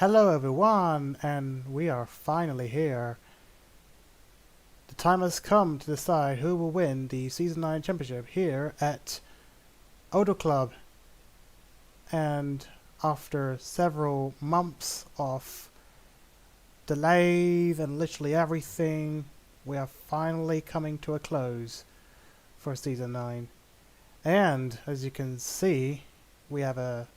Hello everyone, and we are finally here. The time has come to decide who will win the Season 9 Championship here at Odo Club. And after several months of delays and literally everything, we are finally coming to a close for Season 9. And as you can see, we have a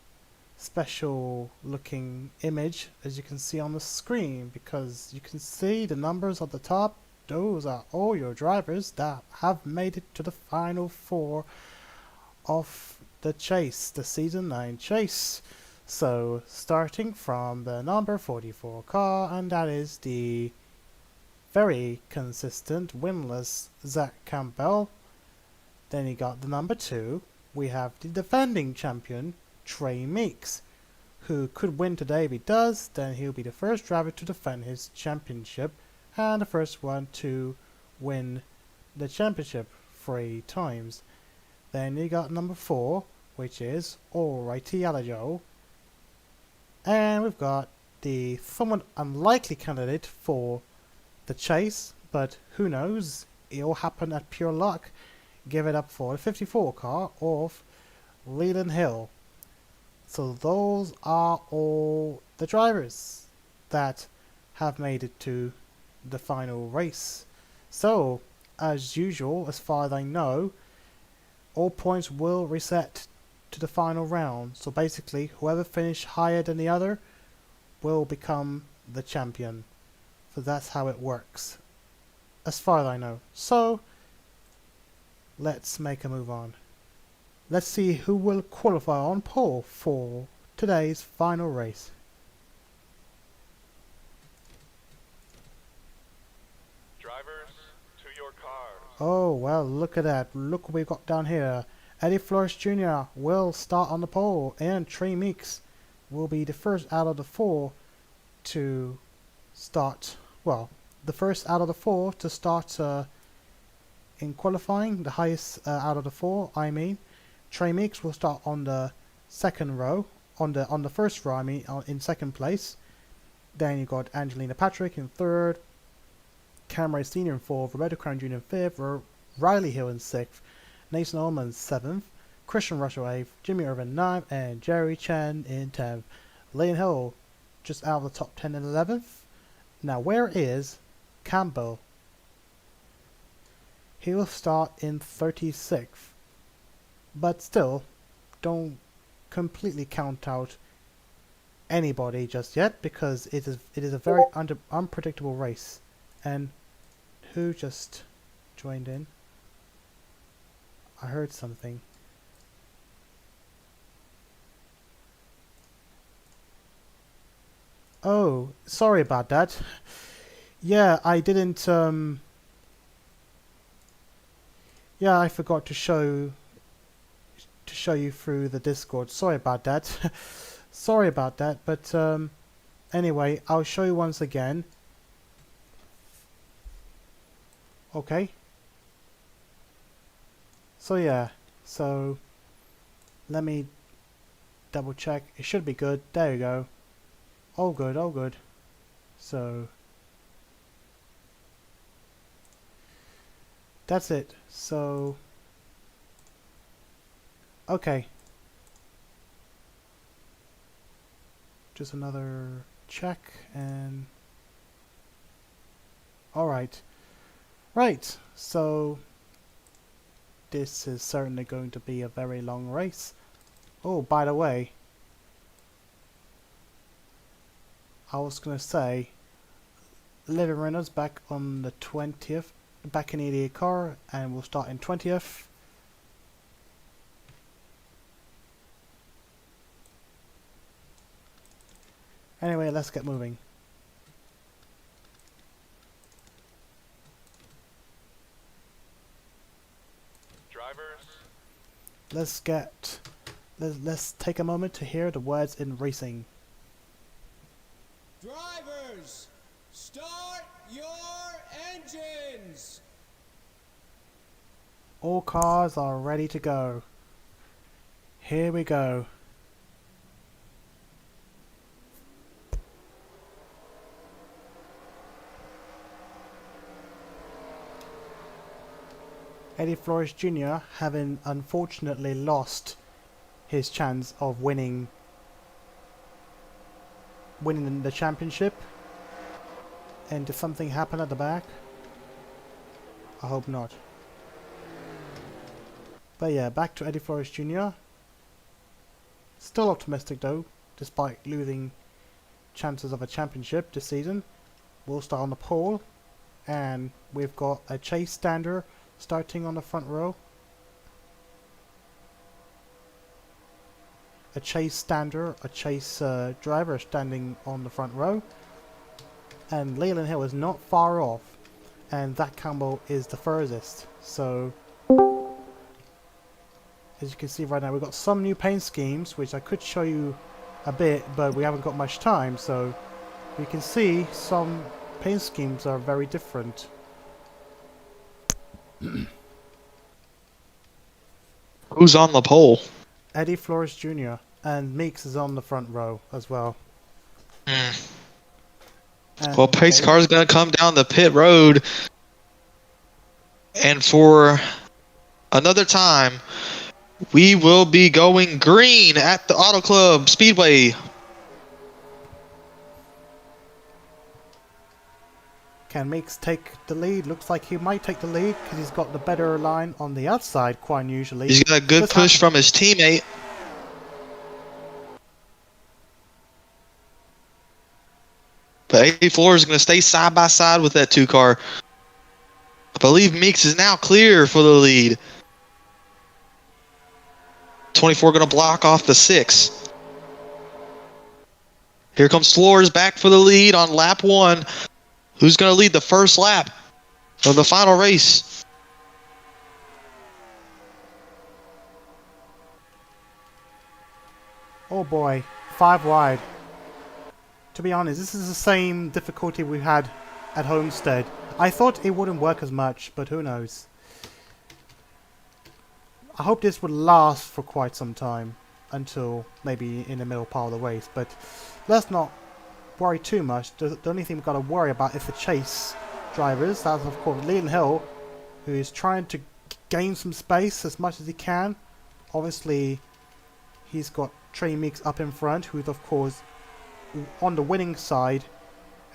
special looking image as you can see on the screen, because you can see the numbers at the top. Those are all your drivers that have made it to the final four of the chase, the Season 9 chase. So starting from the number 44 car, and that is the very consistent winless Zach Campbell. Then you got the number 2, we have the defending champion Trey Meeks, who could win today. If he does, then he'll be the first driver to defend his championship and the first one to win the championship 3 times. Then you got number 4, which is Alrighty Alajo, and we've got the somewhat unlikely candidate for the chase, but who knows, it'll happen at pure luck. Give it up for the 54 car of Leland Hill. So those are all the drivers that have made it to the final race. So, as usual, as far as I know, all points will reset to the final round. So basically, whoever finished higher than the other will become the champion. So that's how it works, as far as I know. So, let's make a move on. Let's see who will qualify on pole for today's final race. Drivers, to your cars. Oh, well, look at that. Look what we've got down here. Eddie Flores Jr. will start on the pole, and Trey Meeks will be the first out of the 4 to start. Well, the first out of the 4 to start in qualifying, the highest out of the 4, I mean. Trey Meeks will start on the second row, on the first row, I mean, in second place. Then you got Angelina Patrick in 3rd, Cameron Senior in 4th, Roberto Crown Jr. in 5th, Riley Hill in 6th, Nathan Ullman 7th, Christian Russell 8th, Jimmy Irvin 9th, and Jerry Chen in 10th. Lane Hill just out of the top 10 in 11th. Now where is Campbell? He will start in 36th. But still, don't completely count out anybody just yet, because it is a very unpredictable race. And who just joined in? I heard something. Oh, sorry about that. Yeah, I didn't, yeah, I forgot to show you through the Discord. Sorry about that. Sorry about that, but, anyway, I'll show you once again. Okay. So yeah, so let me double check. It should be good. There you go. All good, all good. So that's it. So okay. Just another check and alright. Right, so this is certainly going to be a very long race. Oh, by the way, I was gonna say Living Runners back on the 20th, back in 88 car, and we'll start in 20th. Anyway, let's get moving. Drivers, Let's take a moment to hear the words in racing. Drivers, start your engines! All cars are ready to go. Here we go. Eddie Flores Jr. having unfortunately lost his chance of winning the championship. And did something happen at the back? I hope not. But yeah, back to Eddie Flores Jr. Still optimistic though, despite losing chances of a championship this season. We'll start on the pole, and we've got a Chase Stander starting on the front row. A Chase Stander, a Chase driver standing on the front row. And Leyland Hill is not far off, and that combo is the furthest. So, as you can see right now, we've got some new paint schemes, which I could show you a bit, but we haven't got much time, so you can see some paint schemes are very different. Who's on the pole? Eddie Flores Jr. and Meeks is on the front row as well. And Well, pace okay, car's gonna come down the pit road, and for another time, we will be going green at the Auto Club Speedway. can Meeks take the lead? Looks like he might take the lead because he's got the better line on the outside quite unusually. He's got a good This push happened- from his teammate. But A Floor is going to stay side by side with that 2 car. I believe Meeks is now clear for the lead. 24 going to block off the 6. Here comes Floors back for the lead on lap 1. Who's going to lead the first lap of the final race? Oh boy, 5 wide. To be honest, this is the same difficulty we had at Homestead. I thought it wouldn't work as much, but who knows. I hope this would last for quite some time, until maybe in the middle part of the race, but let's not worry too much. The only thing we've got to worry about is the chase drivers. That's of course Leland Hill, who is trying to gain some space as much as he can. Obviously, he's got Trey Meeks up in front, who's of course on the winning side,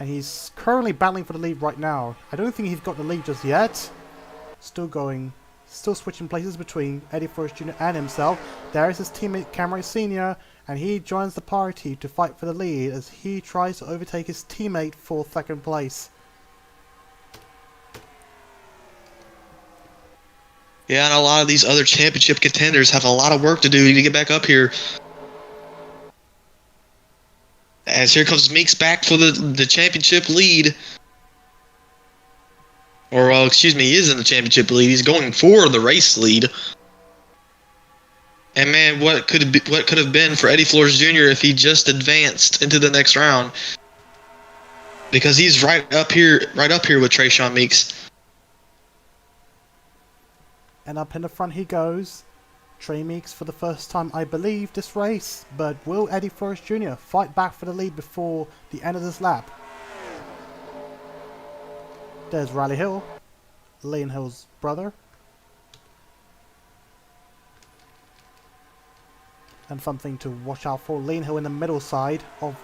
and he's currently battling for the lead right now. I don't think he's got the lead just yet. Still switching places between Eddie Flores Jr. and himself. There is his teammate Cameron Sr., and he joins the party to fight for the lead as he tries to overtake his teammate for 2nd place. Yeah, and a lot of these other championship contenders have a lot of work to do to get back up here. As here comes Meeks back for the championship lead. Or, excuse me, he is in the championship lead. He's going for the race lead. And man, what could have been for Eddie Flores Jr. if he just advanced into the next round? Because he's right up here with Trayshawn Meeks. And up in the front he goes. Trey Meeks for the first time, I believe, this race. But will Eddie Flores Jr. fight back for the lead before the end of this lap? There's Riley Hill, Leon Hill's brother. And something to watch out for. Leon Hill in the middle side of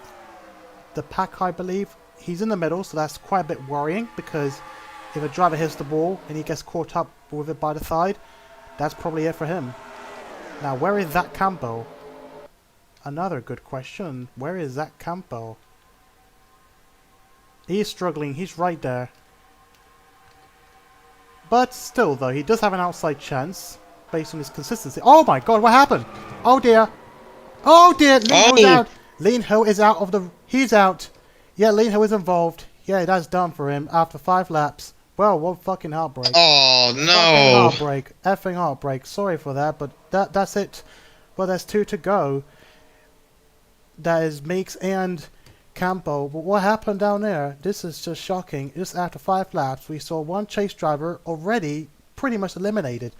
the pack, I believe. He's in the middle, so that's quite a bit worrying, because if a driver hits the ball and he gets caught up with it by the side, that's probably it for him. Now, where is Zach Campbell? Another good question. Where is Zach Campbell? He is struggling. He's right there. But still, though, he does have an outside chance based on his consistency. Oh my god, what happened? Oh dear. Oh dear, Leon Hill's out. Leon Hill is out of the... He's out. Yeah, Leon Hill is involved. Yeah, that's done for him after 5 laps. Well, what fucking heartbreak. Oh, no. Fucking heartbreak. Effing heartbreak. Sorry for that, but that's it. Well, there's 2 to go. That is Meeks and Campo. But what happened down there? This is just shocking. Just after 5 laps, we saw one chase driver already pretty much eliminated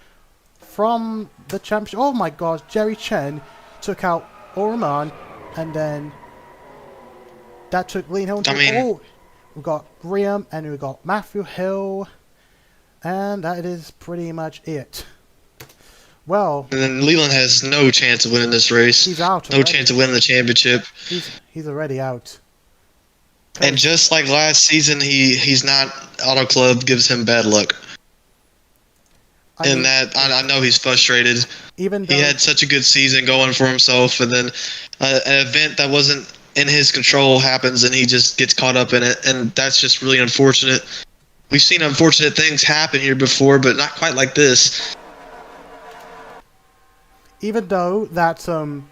from the championship. Oh my god, Jerry Chen took out Orman, and then that took Leon Hill into we got Graham and we got Matthew Hill, and that is pretty much it. Well, and then Leland has no chance of winning this race. He's out. No chance of winning the championship. He's already out. And just like last season, he's not. Auto Club gives him bad luck. I know he's frustrated. Even though he had such a good season going for himself, and then an event that wasn't in his control happens, and he just gets caught up in it, and that's just really unfortunate. We've seen unfortunate things happen here before, but not quite like this. Even though that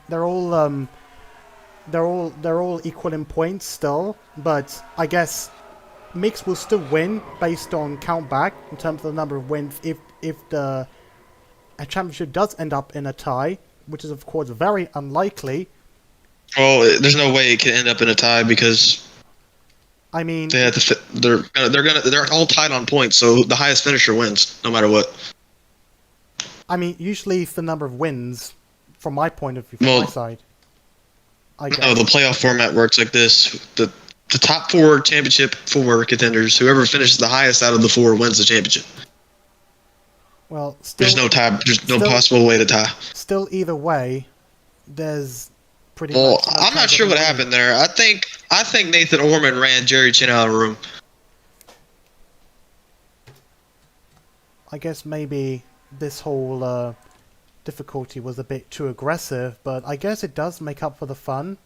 they're all equal in points still, but I guess Mix will still win based on count back in terms of the number of wins if a championship does end up in a tie, which is of course very unlikely. Well, there's no way it can end up in a tie because I mean they have to they're all tied on points, so the highest finisher wins no matter what. I mean, usually it's the number of wins from my point of view, from my side. No, the playoff format works like this. The top 4 championship 4 contenders, whoever finishes the highest out of the 4 wins the championship. Well, still, there's no tie. There's no possible way to tie. Still, either way, there's pretty well, much... I'm not sure what happened there. I think Nathan Orman ran Jerry Chen out of the room. I guess maybe this whole difficulty was a bit too aggressive, but I guess it does make up for the fun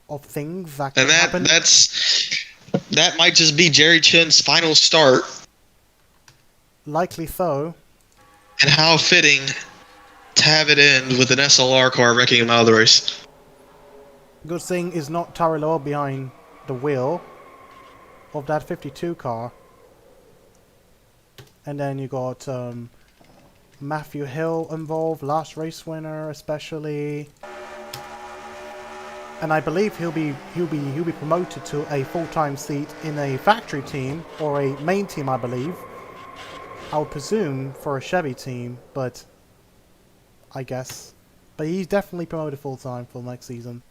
of things that can happen. That might just be Jerry Chen's final start. Likely so. And how fitting to have it end with an SLR car wrecking him out of the race. Good thing is not Tariloa behind the wheel of that 52 car. And then you got Matthew Hill involved, last race winner especially. And I believe he'll be promoted to a full-time seat in a factory team or a main team, I believe. I would presume for a Chevy team, but I guess. But he's definitely promoted full-time for next season.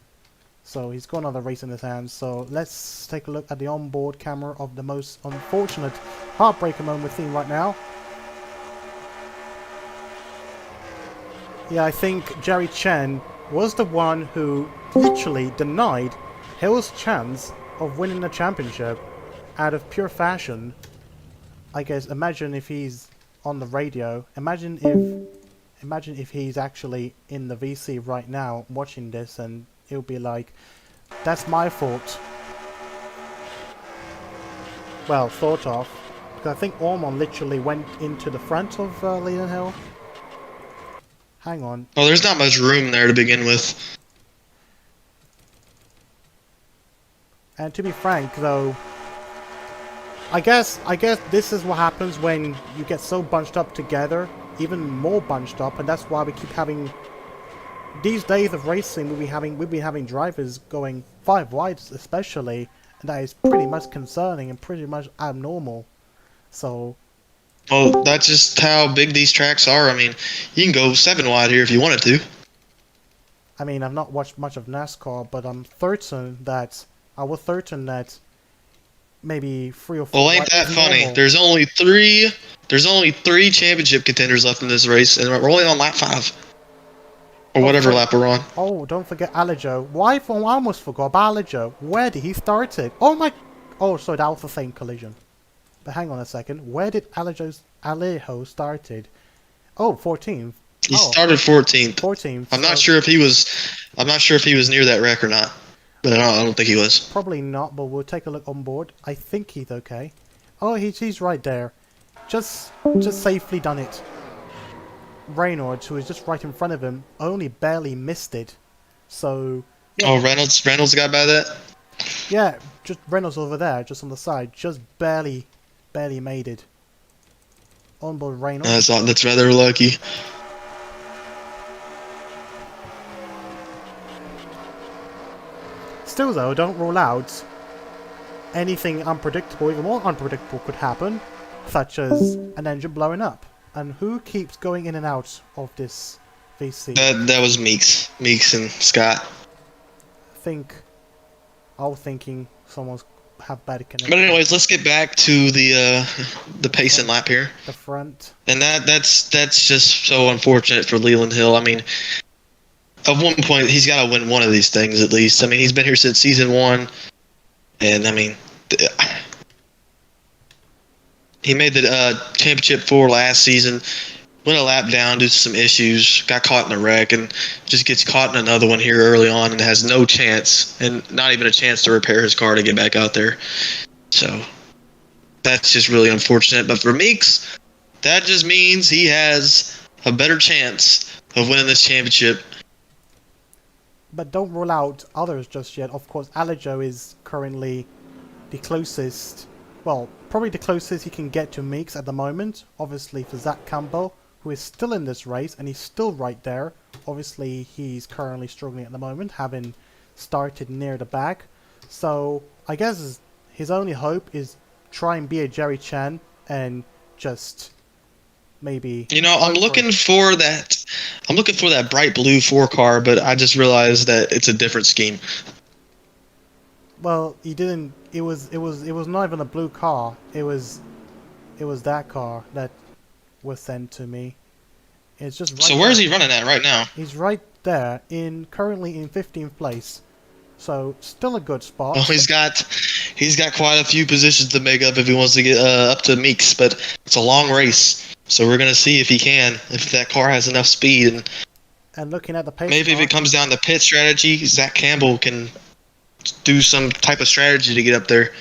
So he's got another race in his hands. So let's take a look at the onboard camera of the most unfortunate heartbreaker moment we're seeing right now. Yeah, I think Jerry Chen was the one who literally denied Hill's chance of winning the championship out of pure fashion. I guess imagine if he's on the radio. Imagine if he's actually in the VC right now watching this, and he'll be like, "That's my fault." Well, sort of, because I think Ormond literally went into the front of Leon Hill. Hang on. Well, there's not much room there to begin with. And to be frank, though, I guess this is what happens when you get so bunched up together, even more bunched up, and that's why we keep having these days of racing. We've been having drivers going 5 wide, especially, and that is pretty much concerning and pretty much abnormal. So, Well, that's just how big these tracks are. I mean, you can go 7 wide here if you wanted to. I mean, I've not watched much of NASCAR, but I'm certain that maybe 3 or 4. Well, ain't wide that is funny? normal. There's only three championship contenders left in this race, and we're only on lap 5. Or whatever lap we're on. Oh, don't forget Alijo. I almost forgot about Alijo. Where did he start it? Oh my... Oh, so that was the same collision. But hang on a second. Where did Alejo started? Oh, 14th. He started 14th. 14th. I'm not sure if he was near that wreck or not. But I don't think he was. Probably not, but we'll take a look on board. I think he's okay. Oh, he's right there. Just safely done it. Reynolds, who was just right in front of him, only barely missed it. So, yeah. Oh, Reynolds got by that? Yeah, just Reynolds over there, just on the side, just barely made it. On board Reynolds. That's rather lucky. Still though, don't rule out anything unpredictable, even more unpredictable could happen, such as an engine blowing up. And who keeps going in and out of this VC? That was Meeks and Scott. I was thinking someone's have bad connection. But anyways, let's get back to the pace and lap here. The front. And that's just so unfortunate for Leland Hill. I mean, at one point he's got to win one of these things at least. I mean, he's been here since season 1, and I mean, he made the championship 4 last season. Went a lap down due to some issues, got caught in a wreck, and just gets caught in another one here early on and has no chance, and not even a chance to repair his car to get back out there. So that's just really unfortunate. But for Meeks, that just means he has a better chance of winning this championship. But don't rule out others just yet. Of course, Alijo is currently the closest, well, probably the closest he can get to Meeks at the moment. Obviously for Zach Campbell, who is still in this race, and he's still right there. Obviously, he's currently struggling at the moment, having started near the back. So, I guess his only hope is try and be a Jerry Chen and just maybe... You know, I'm looking for that bright blue 4 car, but I just realized that it's a different scheme. Well, he didn't... It was not even a blue car. It was that car that was sent to me. It's just right So where's he running at right now? He's right there, currently in 15th place. So still a good spot. Well, he's got quite a few positions to make up if he wants to get up to Meeks, but it's a long race. So we're gonna see if he can, if that car has enough speed, and looking at the pace maybe if it comes down to pit strategy, Zach Campbell can do some type of strategy to get up there.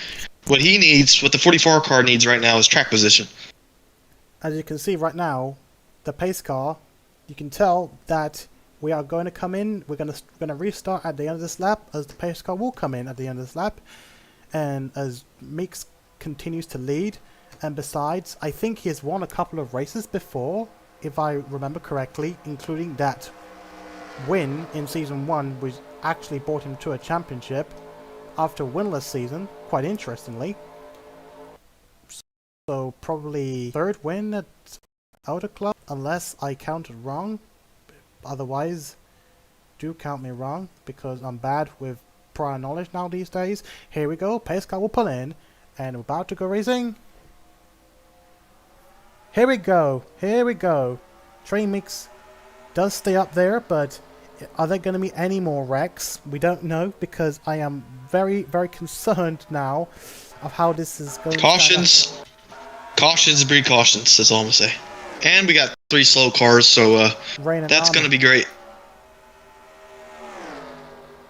What the 44 car needs right now is track position. As you can see right now, the pace car, you can tell that we are going to come in. We're going to restart at the end of this lap, as the pace car will come in at the end of this lap, and as Meeks continues to lead. And besides, I think he has won a couple of races before, if I remember correctly, including that win in season 1, which actually brought him to a championship after a winless season, quite interestingly. So probably 3rd win at Auto Club, unless I counted wrong. Otherwise, do count me wrong, because I'm bad with prior knowledge now these days. Here we go, pace car will pull in, and we're about to go racing. Here we go. Trey Meeks does stay up there, but are there going to be any more wrecks? We don't know, because I am very, very concerned now of how this is going. Cautions breed cautions, that's all I'm going to say. And we got 3 slow cars, so that's going to be great.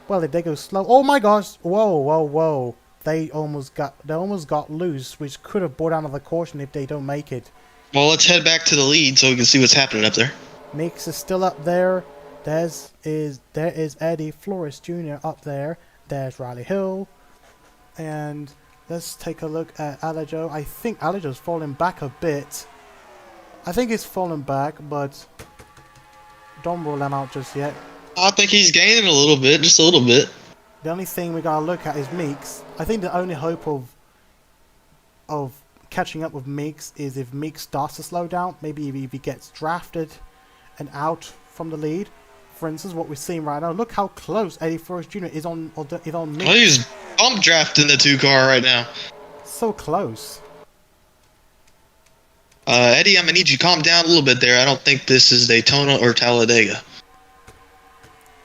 Well, did they go slow? Oh my gosh! Whoa! They almost got loose, which could have brought out the caution if they don't make it. Well, let's head back to the lead so we can see what's happening up there. Meeks is still up there. There is Eddie Flores Jr. up there. There's Riley Hill. And let's take a look at Alajo. I think Alajo's fallen back a bit. I think he's fallen back, but don't rule him out just yet. I think he's gaining a little bit, just a little bit. The only thing we gotta look at is Meeks. I think the only hope of catching up with Meeks is if Meeks starts to slow down. Maybe if he gets drafted and out from the lead. For instance, what we're seeing right now. Look how close Eddie Forrest Jr. is on Meeks. Well, he's bump drafting the 2 car right now. So close. Eddie, I'm gonna need you to calm down a little bit there. I don't think this is Daytona or Talladega.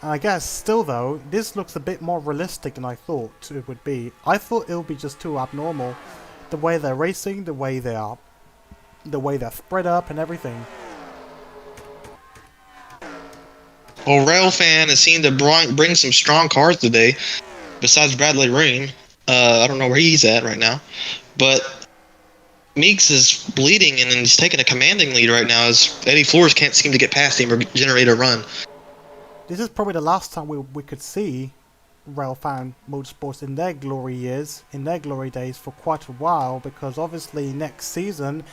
And I guess still though, this looks a bit more realistic than I thought it would be. I thought it would be just too abnormal. The way they're racing, the way they're spread up and everything. Well, Railfan has seemed to bring some strong cars today, besides Bradley Ream. I don't know where he's at right now, but Meeks is bleeding and he's taking a commanding lead right now as Eddie Flores can't seem to get past him or generate a run. This is probably the last time we could see Railfan Motorsports in their glory years, in their glory days for quite a while, because obviously next season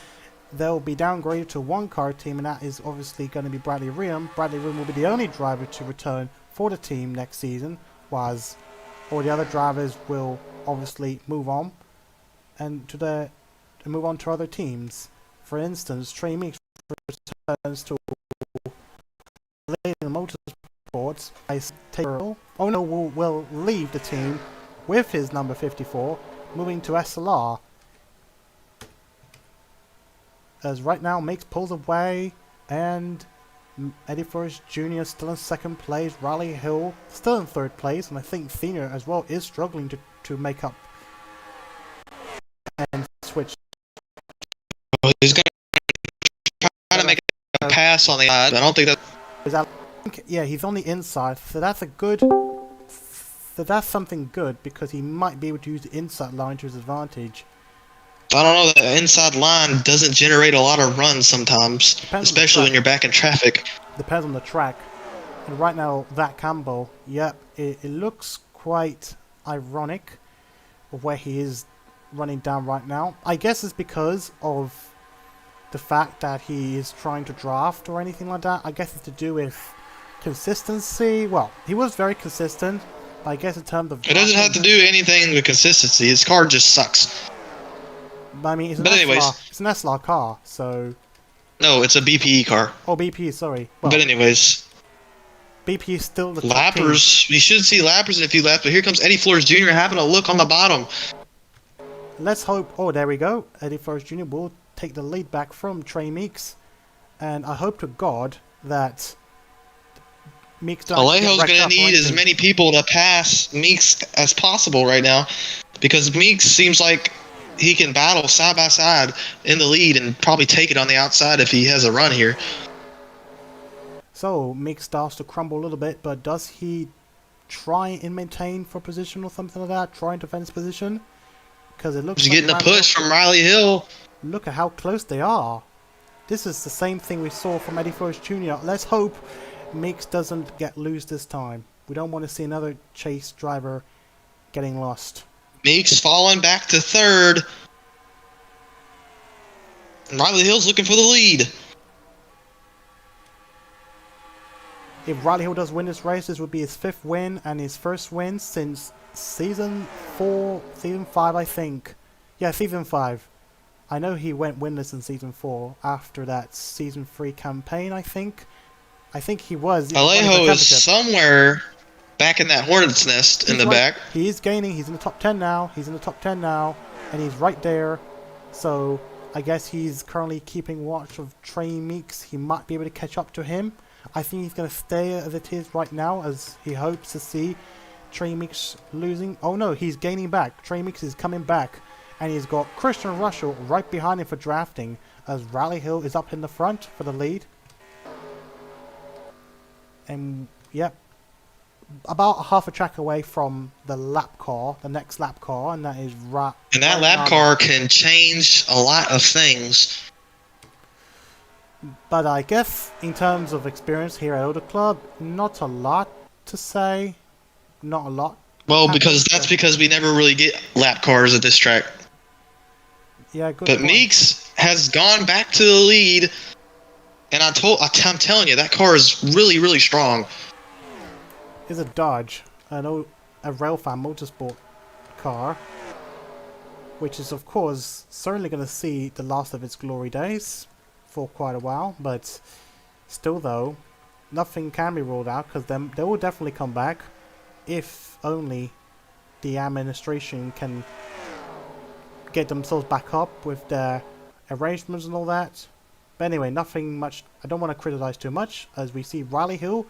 they'll be downgraded to a one-car team, and that is obviously going to be Bradley Ream. Bradley Ream will be the only driver to return for the team next season, whereas all the other drivers will obviously move on and move on to other teams. For instance, Trey Meeks returns to Leyland Motorsports. Ono will leave the team with his number 54, moving to SLR. As right now, Meeks pulls away, and Eddie Forrest Jr. still in second place. Riley Hill still in third place, and I think Thena as well is struggling to make up and switch. He's going to try to make a pass on the side. I don't think that. Yeah, he's on the inside, so that's a good. So that's something good because he might be able to use the inside line to his advantage. I don't know, the inside line doesn't generate a lot of runs sometimes, especially when you're back in traffic. Depends on the track. And right now, that Campbell, yep, it looks quite ironic of where he is running down right now. I guess it's because of the fact that he is trying to draft or anything like that. I guess it's to do with consistency. Well, he was very consistent, but I guess in terms of... It doesn't have to do anything with consistency. His car just sucks. I mean, it's an SLR car, so... No, it's a BPE car. Oh, BP, sorry. Well, but anyways... BP is still the Lappers. We should see Lappers in a few laps, but here comes Eddie Flores Jr. having a look on the bottom. Let's hope... Oh, there we go. Eddie Flores Jr. will take the lead back from Trey Meeks. And I hope to God that Meeks doesn't Alejo's going to need as many people to pass Meeks as possible right now, because Meeks seems like he can battle side by side in the lead and probably take it on the outside if he has a run here. So Meeks starts to crumble a little bit, but does he try and maintain for position or something like that? Try and defend his position? Because it looks He's like getting a push from Riley Hill. Look at how close they are. This is the same thing we saw from Eddie Forrest Jr. Let's hope Meeks doesn't get loose this time. We don't want to see another chase driver getting lost. Meeks falling back to third. And Riley Hill's looking for the lead. If Riley Hill does win this race, this would be his 5th win and his first win since season 5, I think. Yeah, season 5. I know he went winless in season 4 after that season 3 campaign, I think. I think he was. Alejo is somewhere back in that hornet's nest in the back. He is gaining. He's in the top 10 now. And he's right there. So I guess he's currently keeping watch of Trey Meeks. He might be able to catch up to him. I think he's going to stay as it is right now, as he hopes to see Trey Meeks losing. Oh no, he's gaining back. Trey Meeks is coming back. And he's got Christian Russell right behind him for drafting, as Riley Hill is up in the front for the lead. And yep, about half a track away from the lap car, the next lap car, and that is right. And that lap car can change a lot of things. But I guess in terms of experience here at Auto Club, not a lot to say. Not a lot. Well, happens, because that's because we never really get lap cars at this track. Yeah, good But point. Meeks has gone back to the lead, and I'm telling you, that car is really, really strong. Is a Dodge, a Railfan Motorsport car, which is of course certainly going to see the last of its glory days for quite a while, but still though, nothing can be ruled out because they will definitely come back if only the administration can get themselves back up with their arrangements and all that. But anyway, nothing much. I don't want to criticize too much as we see Riley Hill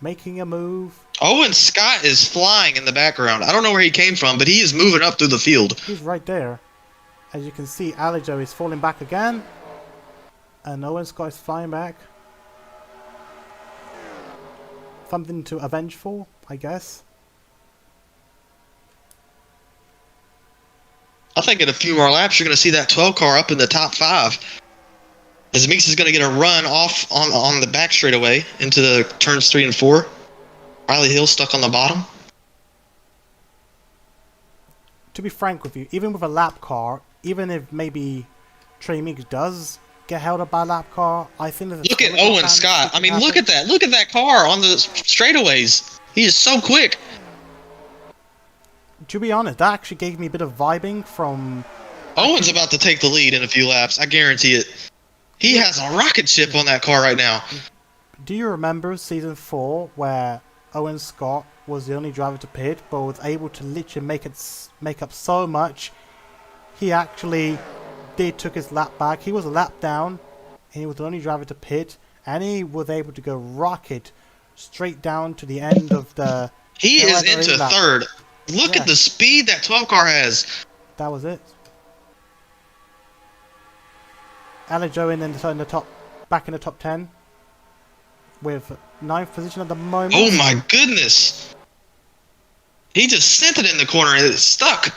making a move. Owen Scott is flying in the background. I don't know where he came from, but he is moving up through the field. He's right there. As you can see, Alijo is falling back again. And Owen Scott is flying back. Something to avenge for, I guess. I think in a few more laps, you're going to see that 12 car up in the top 5. As Meeks is going to get a run off on the back straightaway into the turns 3 and 4. Riley Hill stuck on the bottom. To be frank with you, even with a lap car, even if maybe Trey Meeks does get held up by a lap car, I think that Look at Owen Scott. I mean, look at that. Look at that car on the straightaways. He is so quick. To be honest, that actually gave me a bit of vibing from... Owen's about to take the lead in a few laps. I guarantee it. He has a rocket ship on that car right now. Do you remember Season 4 where Owen Scott was the only driver to pit but was able to literally make up so much? He actually took his lap back. He was a lap down and he was the only driver to pit, and he was able to go rocket straight down to the end of the... He is into lap. third. Look Yeah. at the speed that 12 car has. That was it. Alijo in the top, back in the top 10 with 9th position at the moment. Oh my goodness. He just sent it in the corner and it's stuck.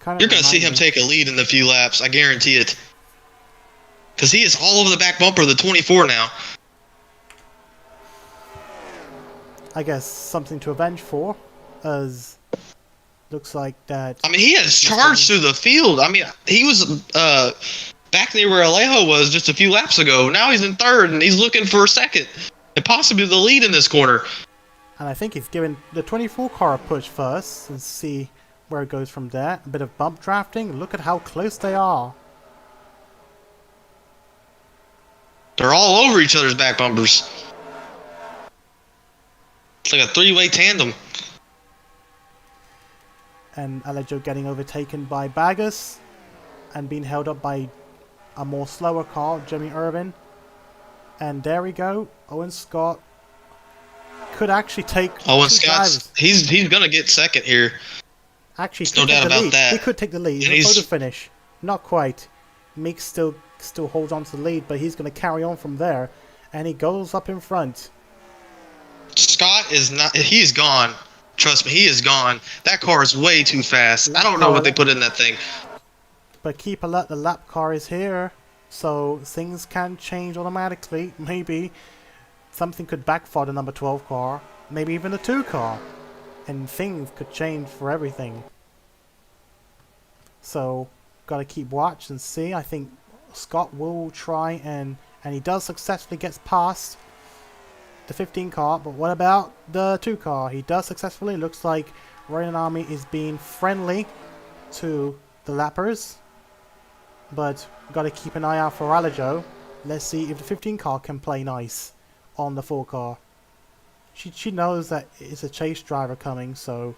Kind of You're going to see him remind me- take a lead in a few laps. I guarantee it. Because he is all over the back bumper of the 24 now. I guess something to avenge for, as looks like that. I mean, he has charged through the field. I mean, he was back near where Alejo was just a few laps ago. Now he's in third, and he's looking for a second. And possibly the lead in this corner. And I think he's given the 24 car a push first and see where it goes from there. A bit of bump drafting. Look at how close they are. They're all over each other's back bumpers. It's like a three-way tandem. And Alejo getting overtaken by Bagus and being held up by a more slower car, Jimmy Irvin. And there we go. Owen Scott could actually take Owen two Scott's drivers. he's gonna get second here. Actually, There's no doubt about that. He could take the lead. And He's a he's- photo finish. Not quite. Meeks still holds on to the lead, but he's going to carry on from there. And he goes up in front. Scott is not. He's gone. Trust me, he is gone. That car is way too fast. I don't know what they put in that thing. But keep alert, the lap car is here. So things can change automatically. Maybe something could backfire the number 12 car. Maybe even the 2 car. And things could change for everything. So, gotta keep watch and see. I think Scott will try and he does successfully gets past the 15 car. But what about the 2 car? He does successfully. Looks like Ryan Army is being friendly to the lappers. But gotta keep an eye out for Alijo. Let's see if the 15 car can play nice on the 4 car. She knows that it's a chase driver coming, so...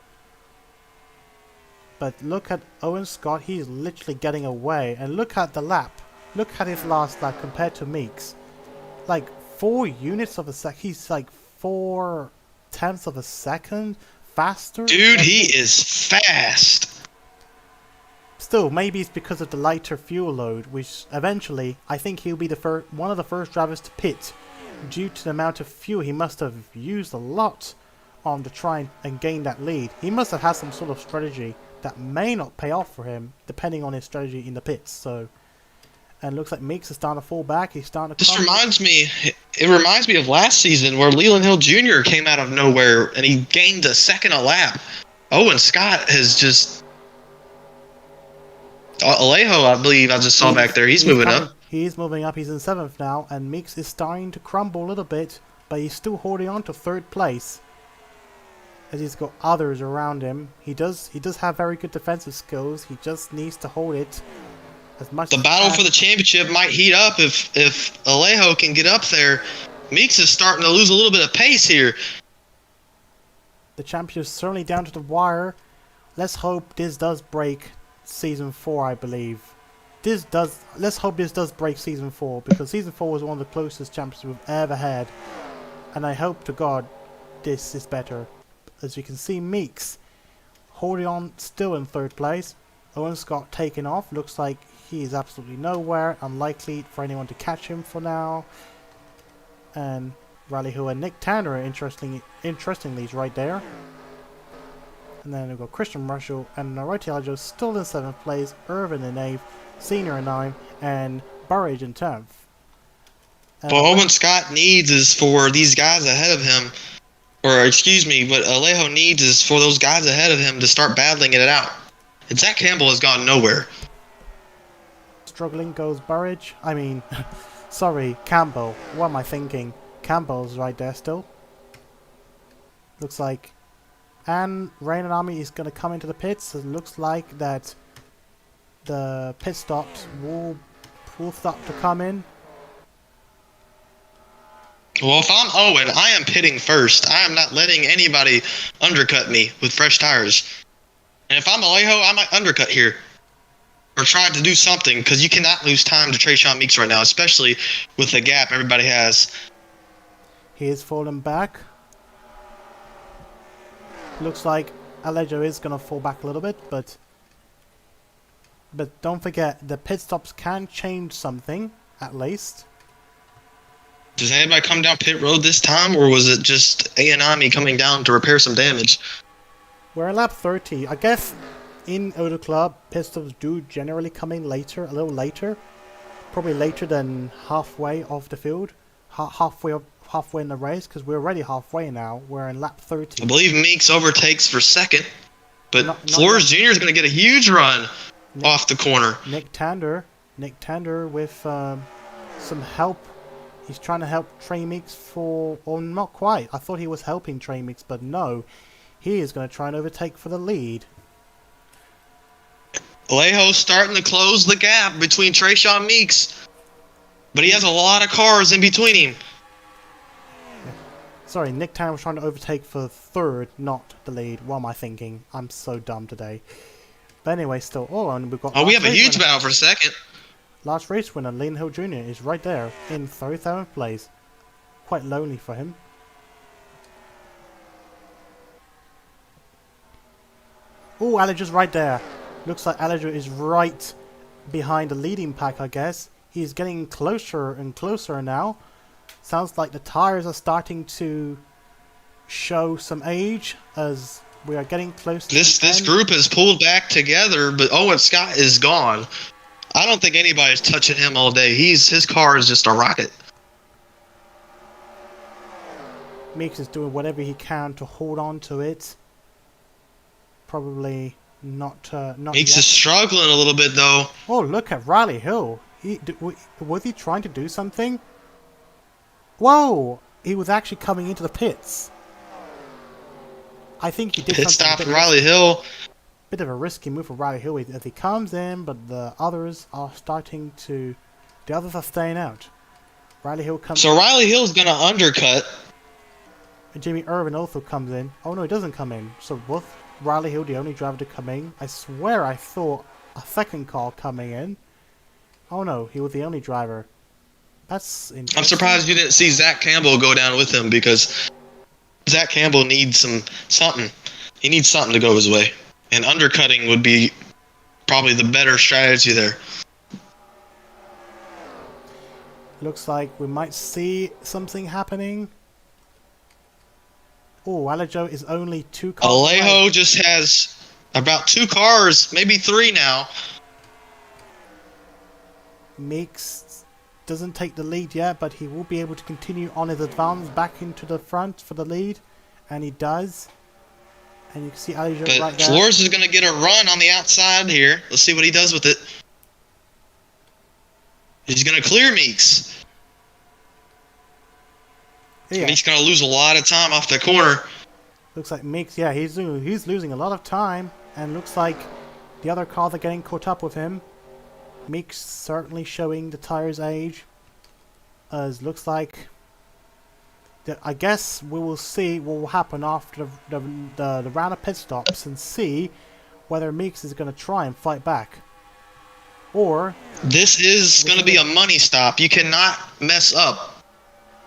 But look at Owen Scott, he's literally getting away. And look at the lap. Look at his last lap compared to Meeks. Like, 4 units of a sec. He's like 4/10 of a second faster. Dude, than he Meeks. is fast. Still, maybe it's because of the lighter fuel load, which eventually, I think he'll be the one of the first drivers to pit. Due to the amount of fuel he must have used a lot on to try and gain that lead. He must have had some sort of strategy that may not pay off for him, depending on his strategy in the pits. So, and it looks like Meeks is starting to fall back. He's starting to This come. reminds me. it reminds me of last season where Leland Hill Jr. came out of nowhere and he gained a second a lap. Owen Scott has just. Alejo, I believe I just saw back there. He's moving up. He's moving up. He's in 7th now, and Meeks is starting to crumble a little bit, but he's still holding on to 3rd place. As he's got others around him. He does have very good defensive skills. He just needs to hold it as much The as battle he for the championship might heat up if Alejo can get up there. Meeks is starting to lose a little bit of pace here. The champion is certainly down to the wire. Let's hope this does break Season 4, I believe. Let's hope this does break Season 4, because Season 4 was one of the closest championships we've ever had. And I hope to God this is better. As you can see, Meeks holding on still in 3rd place. Owen Scott taken off. Looks like he is absolutely nowhere. Unlikely for anyone to catch him for now. And Riley Hill and Nick Tanner, interestingly, is right there. And then we've got Christian Russell and Naroti Aljo still in 7th place. Irvin in 8th. Senior in 9th. And Burridge in 10th. What Owen Scott needs is for these guys ahead of him. Or, excuse me, what Alejo needs is for those guys ahead of him to start battling it out. And Zach Campbell has gone nowhere. Struggling goes Burridge. I mean, sorry, Campbell. What am I thinking? Campbell's right there still. Looks like. And Rain and Army is going to come into the pits. It looks like that the pit stops will start to come in. Well, if I'm Owen, I am pitting first. I am not letting anybody undercut me with fresh tires. And if I'm Alejo, I might undercut here. Or try to do something, because you cannot lose time to Trayshawn Meeks right now, especially with the gap everybody has. He is falling back. Looks like Alejo is going to fall back a little bit, but don't forget, the pit stops can change something, at least. Does anybody come down pit road this time, or was it just A&Ami coming down to repair some damage? We're at lap 30. I guess in Auto Club, pit stops do generally come in later, a little later. Probably later than halfway off the field. Halfway in the race, because we're already halfway now. We're in lap 30. I believe Meeks overtakes for second, but Not Flores Jr. is going to get a huge run off the corner. Nick Tander with some help. He's trying to help Trey Meeks or not quite. I thought he was helping Trey Meeks, but no. He is going to try and overtake for the lead. Alejo's starting to close the gap between Trayshawn Meeks, but he has a lot of cars in between him. Sorry, Nick Tanner was trying to overtake for 3rd, not the lead. What am I thinking? I'm so dumb today. But anyway, still, we've got. Oh, we have a huge battle for second. Last race winner, Leland Hill Jr. is right there in 37th place. Quite lonely for him. Oh, Alejo's right there. Looks like Alejo is right behind the leading pack, I guess. He's getting closer and closer now. Sounds like the tires are starting to show some age as we are getting close to This group has pulled back together, but Owen Scott is gone. I don't think anybody's touching him all day. His car is just a rocket. Meeks is doing whatever he can to hold on to it. Probably not Meeks yet. is struggling a little bit, though. Oh, look at Riley Hill. Was he trying to do something? Whoa! He was actually coming into the pits. I think he did Pit something. stop for Riley Hill. Bit of a risky move for Riley Hill as he comes in, but the others are starting to. The others are staying out. Riley Hill comes. So Riley Hill's gonna undercut. And Jimmy Irvin also comes in. Oh no, he doesn't come in. So both Riley Hill the only driver to come in. I swear I saw a second car coming in. Oh no, he was the only driver. That's interesting. I'm surprised you didn't see Zach Campbell go down with him, because Zach Campbell needs something. He needs something to go his way. And undercutting would be probably the better strategy there. Looks like we might see something happening. Oh, Alejo is only 2 cars away. Alejo just has about 2 cars, maybe 3 now. Meeks doesn't take the lead yet, but he will be able to continue on his advance back into the front for the lead, and he does. And you can see Alijo But right there. Flores is going to get a run on the outside here. Let's see what he does with it. He's going to clear Meeks. Yeah, Meeks going to lose a lot of time off the corner. looks like Meeks. Yeah, he's losing a lot of time, and looks like the other cars are getting caught up with him. Meeks certainly showing the tires' age. As looks like. I guess we will see what will happen after the round of pit stops and see whether Meeks is going to try and fight back. Or This is going to be a money stop. You cannot mess up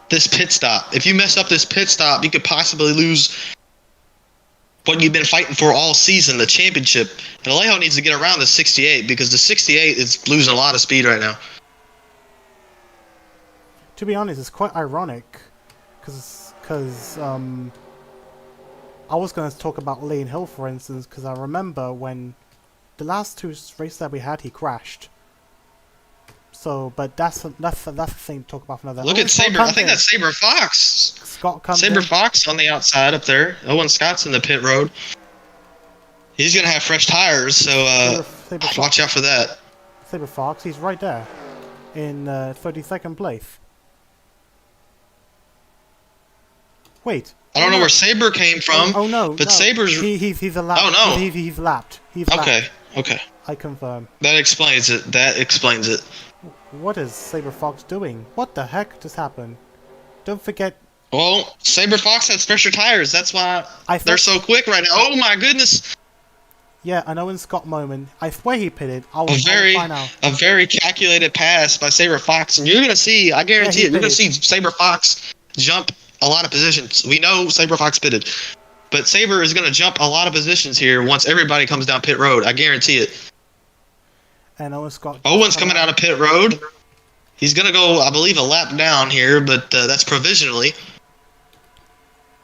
this pit stop. If you mess up this pit stop, you could possibly lose what you've been fighting for all season, the championship. And Alejo needs to get around the 68 because the 68 is losing a lot of speed right now. to be honest, it's quite ironic because I was going to talk about Lane Hill, for instance, because I remember when the last two races that we had, he crashed. So, but that's the thing to talk about for another. Look at Saber. I think that's Saber Fox. Scott comes Saber in. Fox on the outside up there. Owen Scott's in the pit road. He's going to have fresh tires, so Saber watch out for that. Saber Fox, he's right there in 32nd place. Wait. I don't know where Saber came from. Oh no! But no. Saber's. He's a lap. Oh, no. He's lapped. He's lapped. Okay. I confirm. That explains it. What is Saber Fox doing? What the heck just happened? Don't forget. Well, Saber Fox has fresher tires. That's why I they're thought- so quick right now. Oh my goodness! Yeah, an Owen Scott moment. I swear he pitted. I'll A find out. very calculated pass by Saber Fox, and you're gonna see. I guarantee he it. You're gonna pitted. see Saber Fox jump a lot of positions. We know Saber Fox pitted, but Saber is gonna jump a lot of positions here once everybody comes down pit road. I guarantee it. And Owen Scott. Owen's coming out of pit road. He's gonna go, I believe, a lap down here, but that's provisionally.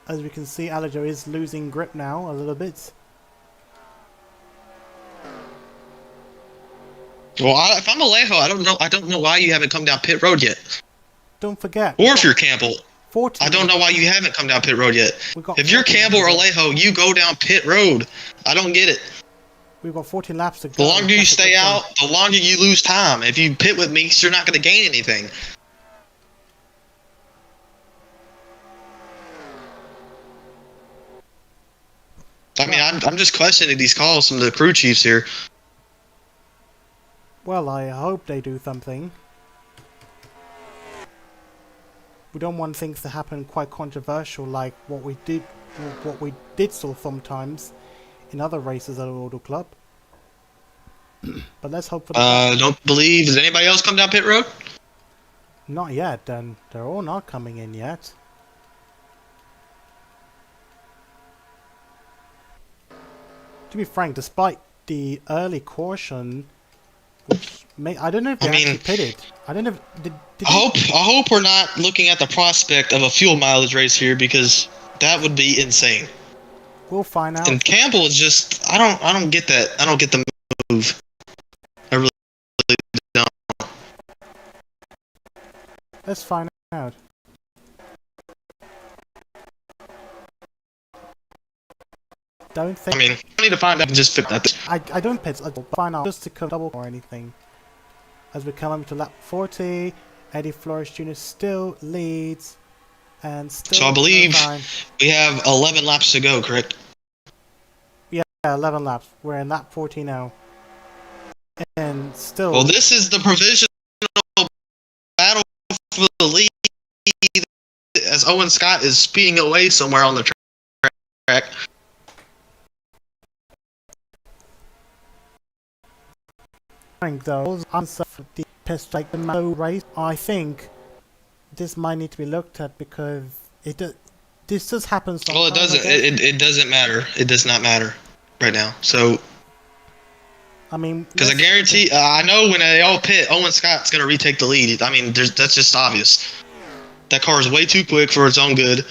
As we can see, Alijo is losing grip now a little bit. Well, if I'm Alejo, I don't know why you haven't come down pit road yet. Don't forget. Or if you're Campbell, 14. I don't know why you haven't come down pit road yet. We've got If you're 14 Campbell or laps. Alejo, you go down pit road. I don't get it. We've got 14 laps to go. The longer you That's a stay good thing. out, the longer you lose time. If you pit with me, you're not going to gain anything. I mean, I'm just questioning these calls from the crew chiefs here. Well, I hope they do something. We don't want things to happen quite controversial, like what we did saw sometimes in other races at the Auto Club. But let's hope for the best. Don't believe. Does anybody else come down pit road? Not yet, and they're all not coming in yet. To be frank, despite the early caution, which I don't know if they I mean, actually pitted. I don't know if did I hope we're not looking at the prospect of a fuel mileage race here because that would be insane. we'll find out. And Campbell is just I don't get that. I don't get the move. I really don't. Let's find out. Don't think I mean, I need to find out and just fit that. I don't pit. I find out just to come double or anything. As we come up to lap 40, Eddie Flores Jr. still leads, and still. So I believe no time. we have 11 laps to go, correct? Yeah, 11 laps. We're in lap 40 now, and still. Well, this is the provisional battle for the lead as Owen Scott is speeding away somewhere on the track. Though answer for the pist like the Mo race, I think this might need to be looked at because this just happens. Well, it sometimes, doesn't. I guess. It doesn't matter. It does not matter right now. So, I mean, because I guarantee, I know when they all pit, Owen Scott's going to retake the lead. I mean, that's just obvious. That car is way too quick for its own good,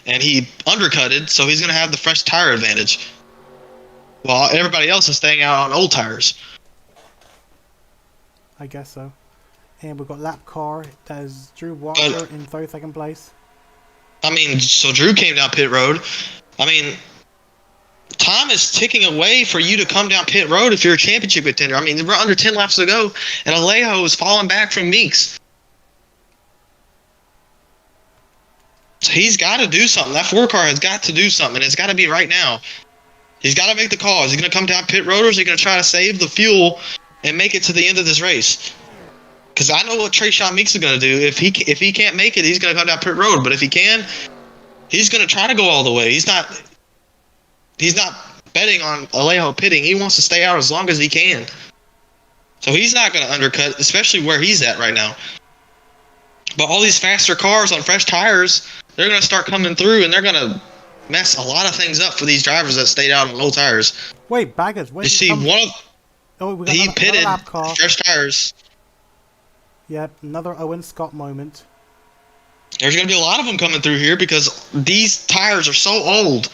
and he undercutted, so he's going to have the fresh tire advantage, while everybody else is staying out on old tires. I guess so. And we've got lap car. That is Drew Walker in 32nd place. I mean, so Drew came down pit road. I mean, time is ticking away for you to come down pit road if you're a championship contender. I mean, we're under 10 laps to go, and Alejo is falling back from Meeks. So he's got to do something. That 4 car has got to do something, and it's got to be right now. He's got to make the call. Is he going to come down pit road, or is he going to try to save the fuel and make it to the end of this race? Because I know what Trayshawn Meeks is going to do. If he can't make it, he's going to come down pit road. But if he can, he's going to try to go all the way. He's not betting on Alejo pitting. He wants to stay out as long as he can. So he's not going to undercut, especially where he's at right now. But all these faster cars on fresh tires, they're going to start coming through, and they're going to mess a lot of things up for these drivers that stayed out on low tires. Wait, Baggers, where You see, he pitted lap car. fresh tires. Yep, another Owen Scott moment. There's going to be a lot of them coming through here because these tires are so old.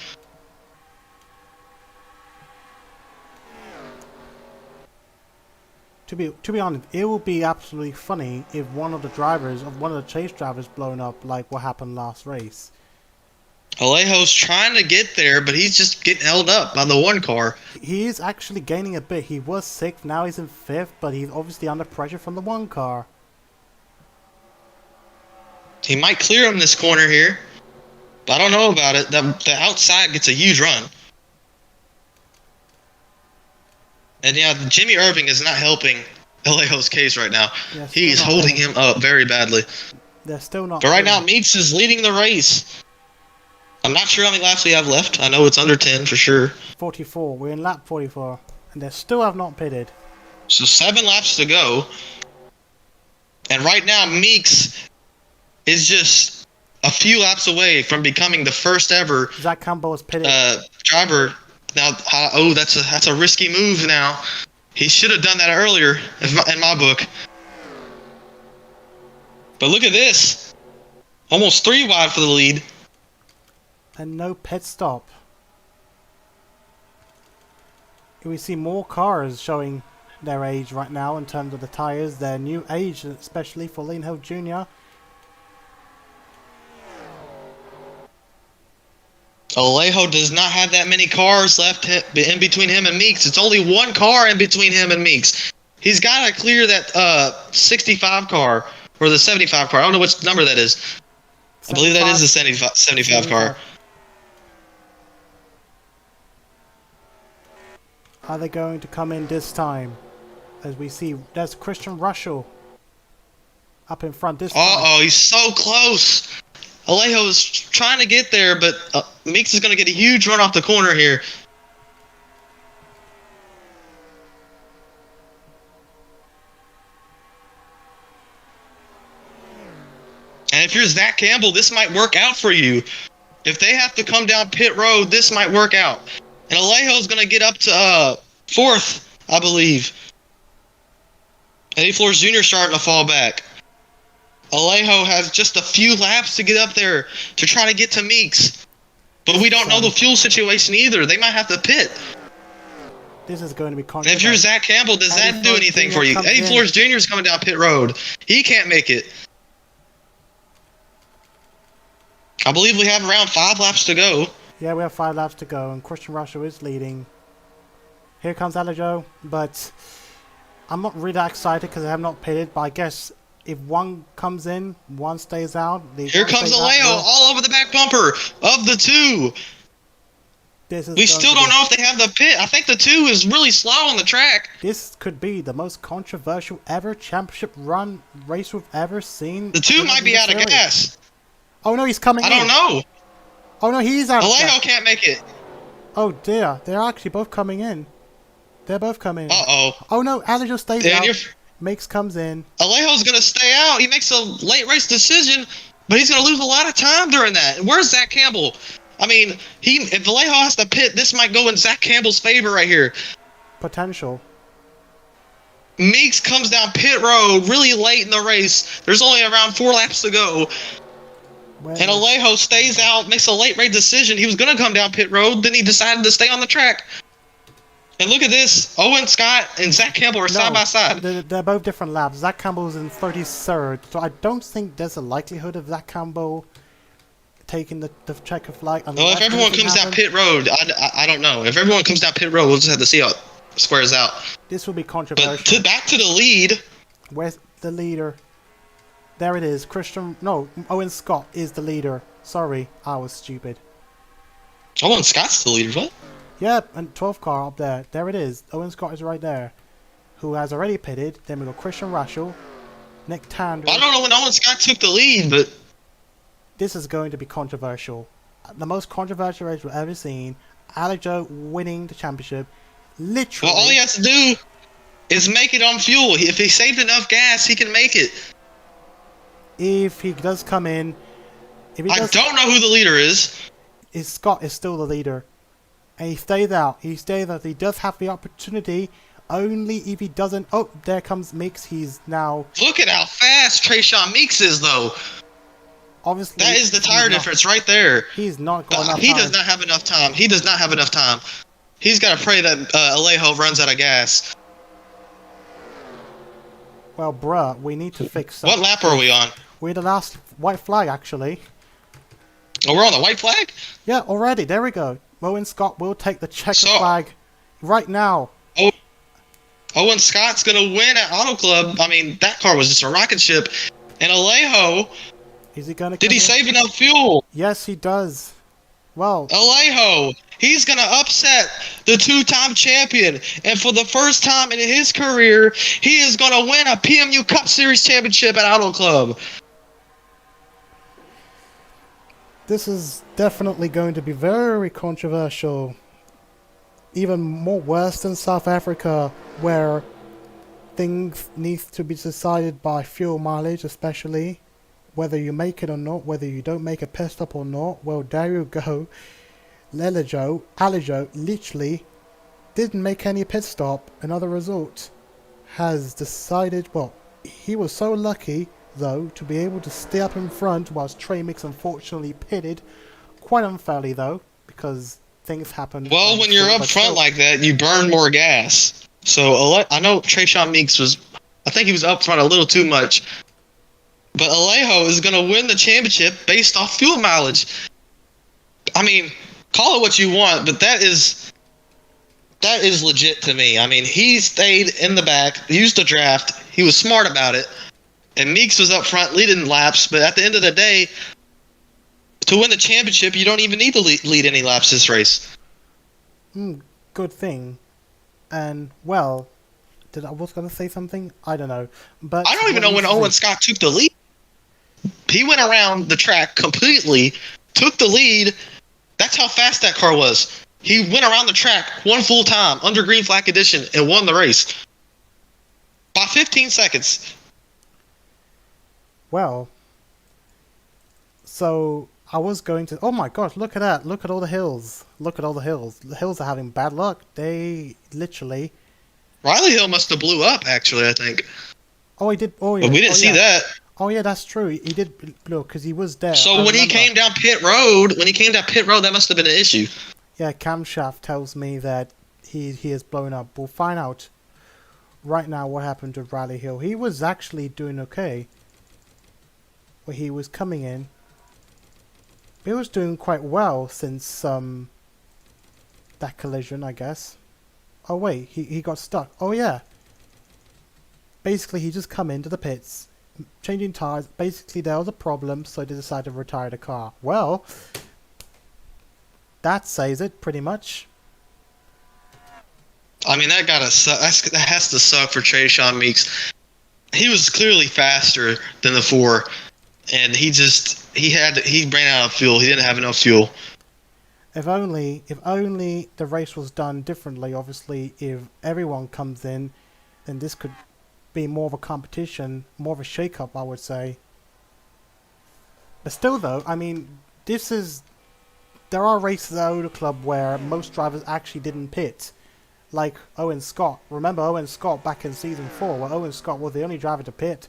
To be honest, it will be absolutely funny if one of the chase drivers blown up like what happened last race. Alejo's trying to get there, but he's just getting held up by the 1 car. He is actually gaining a bit. He was 6th, now he's in 5th, but he's obviously under pressure from the 1 car. He might clear him this corner here, but I don't know about it. The outside gets a huge run. And yeah, Jimmy Irving is not helping Alejo's case right now. Yes, He is they're not holding helping. him up very badly. They're still not. But right now, winning. Meeks is leading the race. I'm not sure how many laps we have left. I know it's under 10 for sure. 44. We're in lap 44, and they still have not pitted. So 7 laps to go. And right now, Meeks is just a few laps away from becoming the first ever Zach Campbell has pitted. driver. Now, that's a risky move now. He should have done that earlier, in my book. But look at this. Almost 3 wide for the lead. And no pit stop. We see more cars showing their age right now in terms of the tires, their new age, especially for Lane Hill Jr. Alejo does not have that many cars left in between him and Meeks. It's only 1 car in between him and Meeks. He's got to clear that 65 car, or the 75 car. I don't know which number that is. I believe that is the 75 car. Are they going to come in this time? As we see, there's Christian Russell up in front this time. Uh-oh, he's so close. Alejo is trying to get there, but Meeks is going to get a huge run off the corner here. And if you're Zach Campbell, this might work out for you. If they have to come down pit road, this might work out. And Alejo's going to get up to 4th, I believe. Eddie Flores Jr. starting to fall back. Alejo has just a few laps to get up there to try to get to Meeks. But we don't know the fuel situation either. They might have to pit. This is going to be And controversial. if you're Zach Campbell, does Eddie that do Flores anything Jr. for you? comes Eddie in. Flores Jr. is coming down pit road. He can't make it. I believe we have around 5 laps to go. Yeah, we have 5 laps to go, and Christian Russell is leading. Here comes Alejo, but I'm not really that excited because I have not pitted, but I guess if one comes in, one stays out. Here comes Alejo all over the back bumper of the 2. We still don't know if they have the pit. I think the 2 is really slow on the track. This could be the most controversial ever championship run race we've ever seen. The 2 might be out of series. gas. Oh no, he's coming in. I don't know. Oh no, he's out of Alejo gas. can't make it. Oh dear, they're actually both coming in. They're both coming in. Uh-oh. Oh no, Alejo stays And out. Makes comes in. Alejo's going to stay out. He makes a late race decision, but he's going to lose a lot of time during that. Where's Zach Campbell? I mean, if Alejo has to pit, this might go in Zach Campbell's favor right here. Potential. Meeks comes down pit road really late in the race. There's only around 4 laps to go. Where And Alejo stays out, makes a late race decision. He was going to come down pit road, then he decided to stay on the track. And look at this. Owen Scott and Zach Campbell are side by side. They're both different laps. Zach Campbell's in 33rd, so I don't think there's a likelihood of Zach Campbell taking the checker flag. Well, if everyone comes down pit road, I don't know. If everyone comes down pit road, we'll just have to see how it squares out. This will be But controversial. back to the lead. Where's the leader? There it is. Owen Scott is the leader. Sorry, I was stupid. Owen Scott's the leader. What? Yep, and 12th car up there. There it is. Owen Scott is right there, who has already pitted. Then we got Christian Russell, Nick Tander. I don't know when Owen Scott took the lead, but This is going to be controversial. The most controversial race we've ever seen. Alec Joe winning the championship. Literally. well, all he has to do is make it on fuel. If he saved enough gas, he can make it. If he does come in, if he I does, don't know who the leader is. Scott is still the leader, and he stays out. He stays out. He does have the opportunity. Only if he doesn't. Oh, there comes Meeks. He's now Look at how fast Trayshawn Meeks is, though. obviously. That is the tire difference right there. He's not got enough He time. does not have enough time. He does not have enough time. He's got to pray that Alejo runs out of gas. Well, bruh, we need to fix What that. lap are we on? We're the last white flag, actually. Oh, we're on the white flag? Yeah, already. There we go. Owen Scott will take the checker So- flag right now. Owen Scott's going to win at Auto Club. I mean, that car was just a rocket ship. And Alejo, Is he going to? did he save enough fuel? Yes, he does. Well, Alejo, he's going to upset the two-time champion. And for the first time in his career, he is going to win a PMU Cup Series championship at Auto Club. this is definitely going to be very controversial. Even more worse than South Africa, where things need to be decided by fuel mileage, especially whether you make it or not, whether you don't make a pit stop or not. Well, there you go. Alijo literally didn't make any pit stop. Another result has decided. Well, he was so lucky though to be able to stay up in front, whilst Trey Mix unfortunately pitted quite unfairly though, because things happen. Well, when you're up front like that, you burn more gas. So I know Trayshawn Meeks I think he was up front a little too much. But Alejo is going to win the championship based off fuel mileage. I mean, call it what you want, but that is legit to me. I mean, he stayed in the back, used the draft. He was smart about it. And Meeks was up front leading laps, but at the end of the day, to win the championship, you don't even need to lead any laps this race. Good thing. And, well, I was going to say something? I don't know. But I don't even know when Owen Scott took the lead. He went around the track completely, took the lead. That's how fast that car was. He went around the track one full time under green flag condition and won the race by 15 seconds. Well, so I was going to. Oh my gosh! Look at that! Look at all the hills! Look at all the hills! The hills are having bad luck. They literally. Riley Hill must have blew up. Actually, I think. Oh, he did. Oh, yeah. But we didn't see that. Oh yeah, that's true. He did look because he was there. So I when he remember. came down pit road, that must have been an issue. Yeah, camshaft tells me that he has blown up. We'll find out right now what happened to Riley Hill. He was actually doing okay. Where he was coming in. He was doing quite well since that collision, I guess. Oh wait, he got stuck. Oh yeah. Basically, he just come into the pits, changing tires. Basically, there was a problem, so they decided to retire the car. Well, that says it pretty much. I mean, that gotta suck. That has to suck for Trayshawn Meeks. He was clearly faster than the 4, and he ran out of fuel. He didn't have enough fuel. If only the race was done differently. Obviously, if everyone comes in, then this could be more of a competition, more of a shake-up, I would say. But still, though, I mean, there are races at Auto Club where most drivers actually didn't pit. Like Owen Scott. Remember Owen Scott back in Season 4, where Owen Scott was the only driver to pit,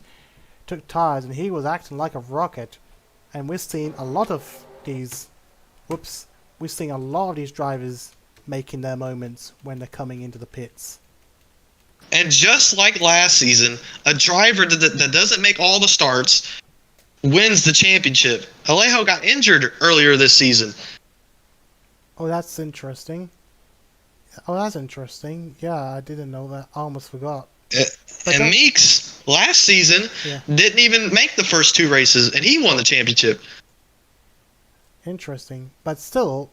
took tires, and he was acting like a rocket. And we're seeing a lot of these... We're seeing a lot of these drivers making their moments when they're coming into the pits. And just like last season, a driver that doesn't make all the starts wins the championship. Alejo got injured earlier this season. Oh, that's interesting. Oh, that's interesting. Yeah, I didn't know that. I almost forgot. But And that- Meeks, last season, Yeah. didn't even make the first 2 races, and he won the championship. Interesting. But still,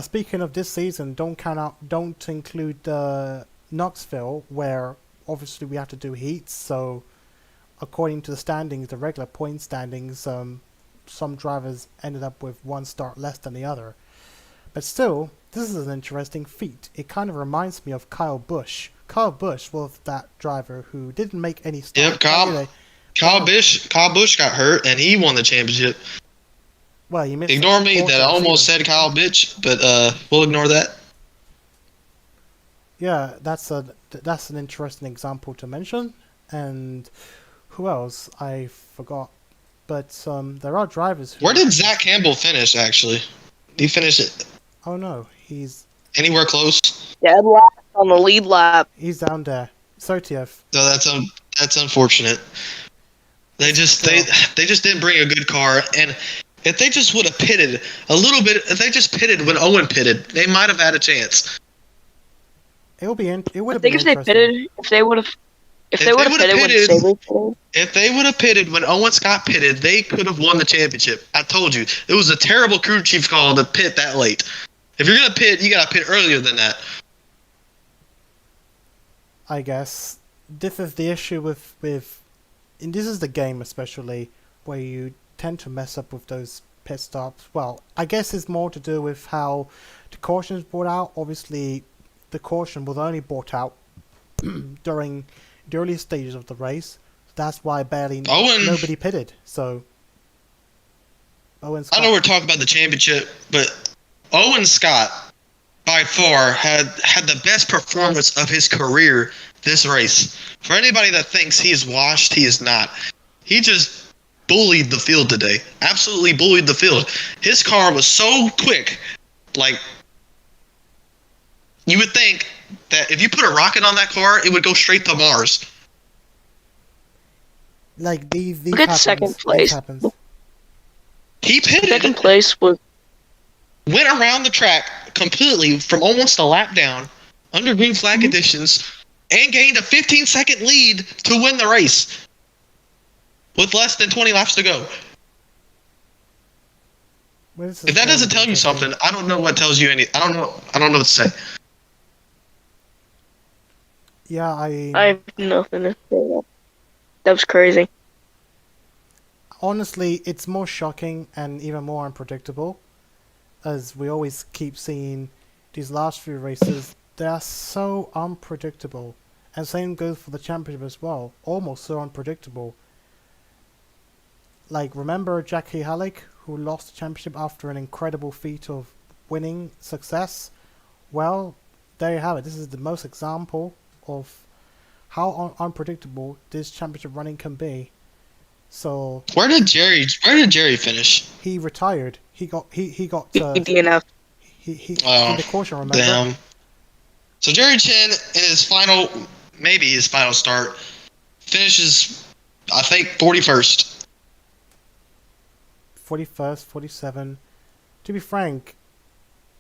speaking of this season, don't include Knoxville, where obviously we have to do heats. So, according to the standings, the regular point standings, some drivers ended up with 1 start less than the other. But still, this is an interesting feat. It kind of reminds me of Kyle Busch. Kyle Busch was that driver who didn't make any starts. Yep, Kyle Busch got hurt, and he won the championship. Well, he missed. Ignore the me course that I of the almost season. said Kyle Busch, but we'll ignore that. Yeah, that's an interesting example to mention. And who else? I forgot. But there are drivers who... Where did Zach Campbell finish, actually? Did he finish it Oh no, he's anywhere close? Dead last on the lead lap. down there. 30th. So that's unfortunate. They just didn't bring a good car, and if they just would have pitted a little bit, if they just pitted when Owen pitted, they might have had a chance. It would I have think been if they interesting. pitted, if they would have pitted when Saber pitted, If they would have pitted when Owen Scott pitted, they could have won the championship. I told you, it was a terrible crew chief call to pit that late. If you're gonna pit, you gotta pit earlier than that. I guess this is the issue with and this is the game especially where you tend to mess up with those pit stops. Well, I guess it's more to do with how the caution is brought out. Obviously, the caution was only brought out during the early stages of the race. That's why nobody pitted. So Owen I Scott, know we're talking about the championship, but Owen Scott by far had the best performance of his career this race. For anybody that thinks he's washed, he is not. He just bullied the field today. Absolutely bullied the field. His car was so quick, like you would think that if you put a rocket on that car, it would go straight to Mars. like these Look at happens, second these place. happens. He pitted, second place was went around the track completely from almost a lap down under green flag conditions and gained a 15-second lead to win the race with less than 20 laps to go. Well, this is If that doesn't tell you interesting. something, I don't know what tells you any. I don't know what to say. Yeah, I have nothing to say. That was crazy. honestly, it's more shocking and even more unpredictable, as we always keep seeing these last few races. They are so unpredictable, and same goes for the championship as well. Almost so unpredictable. Like, remember Jackie Halleck, who lost the championship after an incredible feat of winning success? Well, there you have it. This is the most example of how unpredictable this championship running can be. So Where did Jerry finish? he retired. He got He DNF. in the caution. Remember? Damn. So Jerry Chen in his final start finishes, I think, 41st. 41st, 47. To be frank,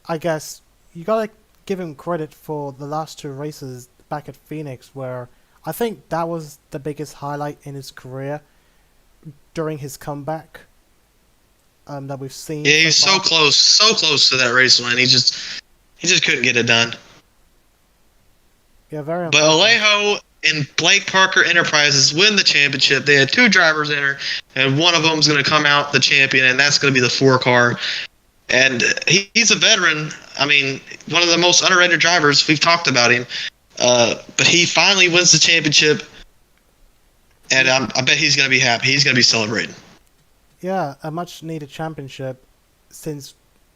I guess you gotta give him credit for the last two races back at Phoenix, where I think that was the biggest highlight in his career during his comeback that we've seen. Yeah, he's so far. close to that race win. He just couldn't get it done. Yeah, very. But Alejo and Blake Parker Enterprises win the championship. They had two drivers enter, and one of them's going to come out the champion, and that's going to be the 4 car. And he's a veteran. I mean, one of the most underrated drivers. We've talked about him. But he finally wins the championship, and I bet he's going to be happy. He's going to be celebrating. Yeah, a much needed championship since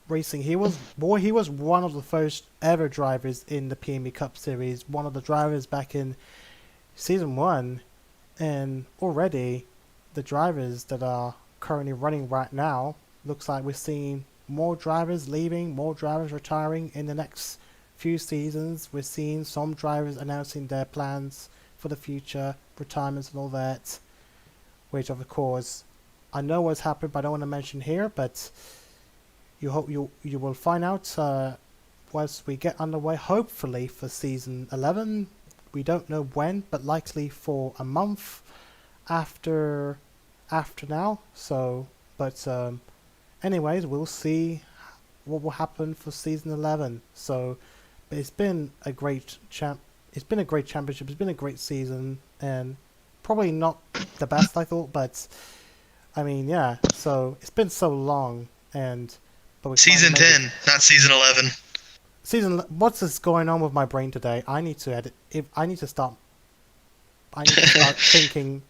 racing. He was one of the first ever drivers in the PME Cup Series. One of the drivers back in Season 1, and already the drivers that are currently running right now, looks like we're seeing more drivers leaving, more drivers retiring in the next few seasons, we're seeing some drivers announcing their plans for the future, retirements and all that, which of course I know what's happened, but I don't want to mention here. But you will find out once we get underway. Hopefully for season 11. We don't know when, but likely for a month after now. So, but anyways, we'll see what will happen for season 11. So, but it's been a great It's been a great championship. It's been a great season, and probably not the best I thought, but I mean, yeah. So it's been so long, but we Season finally made 10, not season 11. What's this going on with my brain today? I need to edit. I need to start thinking.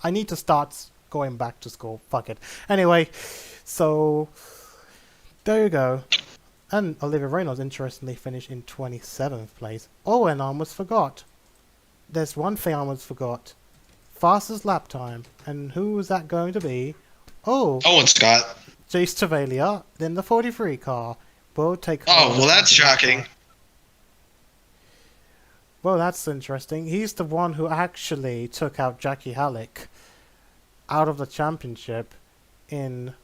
I need to start going back to school. Fuck it. Anyway, so there you go. And Olivia Reynolds interestingly finished in 27th place. Oh, and I almost forgot. There's one thing I almost forgot. Fastest lap time. And who was that going to be? Oh, Owen Scott. Jace Travalia in the 43 car. Will take. Oh, well, that's fastest lap shocking. time. Well, that's interesting. He's the one who actually took out Jackie Halleck out of the championship in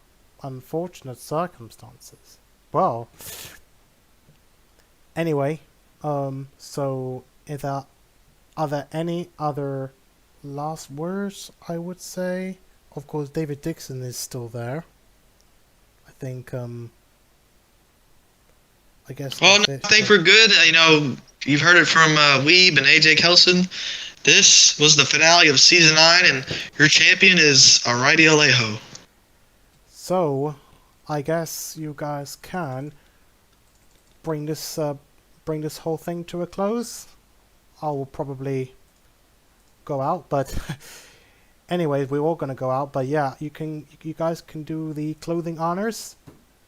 unfortunate circumstances. Well, anyway, so are there any other last words? I would say, of course, David Dixon is still there. I think, I guess. Well, no, that's I it. think we're good. You know, you've heard it from Weeb and AJ Kelson. This was the finale of season 9, and your champion is Alrighty Alejo. So, I guess you guys can bring this whole thing to a close. I will probably go out, but anyways, we're all gonna go out. But yeah, you guys can do the clothing honors,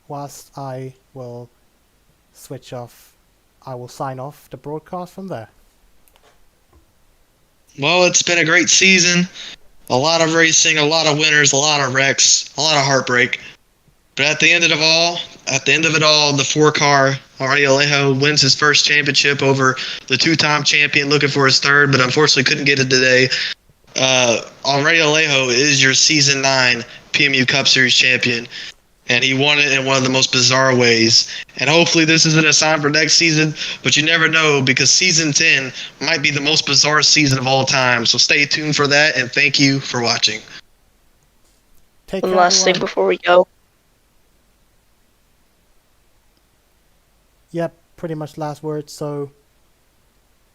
whilst I will switch off. I will sign off the broadcast from there. Well, it's been a great season. A lot of racing, a lot of winners, a lot of wrecks, a lot of heartbreak. But at the end of it all, the 4-car Alrighty Alejo wins his first championship over the 2-time champion, looking for his third, but unfortunately couldn't get it today. Alrighty Alejo is your season 9 PMU Cup Series champion, and he won it in one of the most bizarre ways. And hopefully this isn't a sign for next season, but you never know, because season 10 might be the most bizarre season of all time. So stay tuned for that, and thank you for watching. Take One care, last thing everyone. before we go. Yep, pretty much last words. So,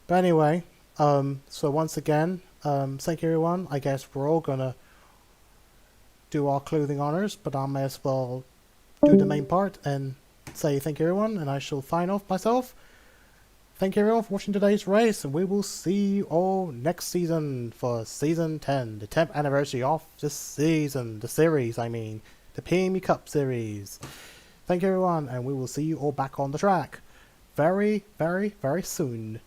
but anyway, so once again, thank you everyone. I guess we're all gonna do our clothing honors, but I may as well do the main part and say thank you everyone, and I shall sign off myself. Thank you everyone for watching today's race, and we will see you all next season for season 10, the 10th anniversary of the season, the series, I mean, the PMU Cup series. Thank you everyone, and we will see you all back on the track very, very, very soon.